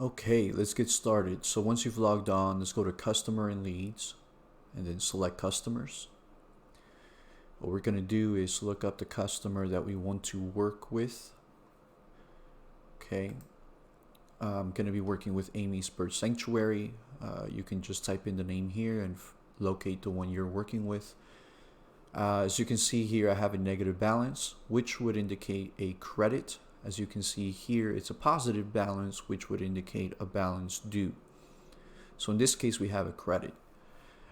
Okay, let's get started. So once you've logged on, let's go to Customer and Leads and then select Customers. What we're going to do is look up the customer that we want to work with. Okay, I'm going to be working with Amy's Bird Sanctuary. You can just type in the name here and locate the one you're working with. As you can see here, I have a negative balance, which would indicate a credit. As you can see here, it's a positive balance, which would indicate a balance due. So in this case, we have a credit.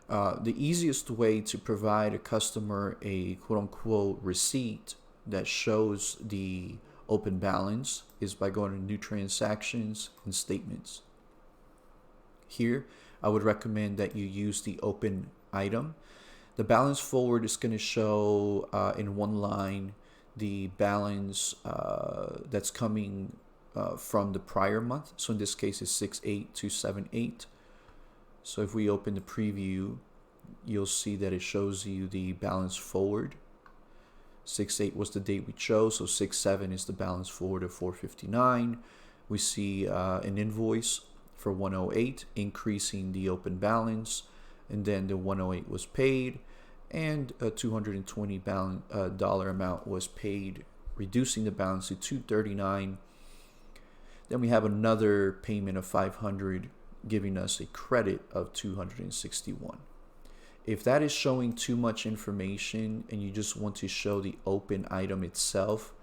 The easiest way to provide a customer a quote-unquote receipt that shows the open balance is by going to New Transactions and Statements. Here, I would recommend that you use the open item. The balance forward is going to show in one line the balance that's coming from the prior month. So in this case, it's 6/8/278. So if we open the preview, you'll see that it shows you the balance forward. 6/8 was the date we chose, so 6/7 is the balance forward of 459. We see an invoice for 108, increasing the open balance, and then the 108 was paid, and a $220 amount was paid, reducing the balance to 239. Then we have another payment of 500, giving us a credit of 261. If that is showing too much information and you just want to show the open item itself,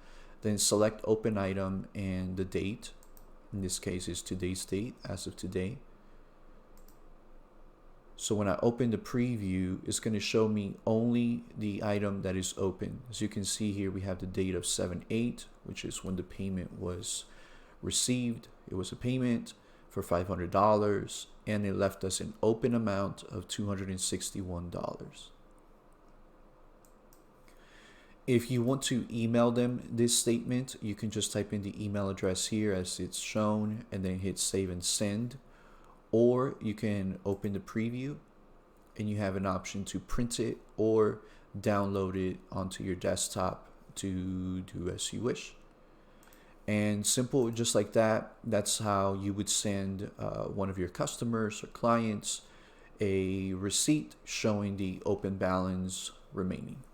then select open item and the date. In this case is today's date, as of today. So when I open the preview, it's going to show me only the item that is open. As you can see here, we have the date of 7/8, which is when the payment was received. It was a payment for $500, and it left us an open amount of $261. If you want to email them this statement, you can just type in the email address here as it's shown and then hit save and send. Or you can open the preview and you have an option to print it or download it onto your desktop to do as you wish. And simple, just like that, that's how you would send one of your customers or clients a receipt showing the open balance remaining.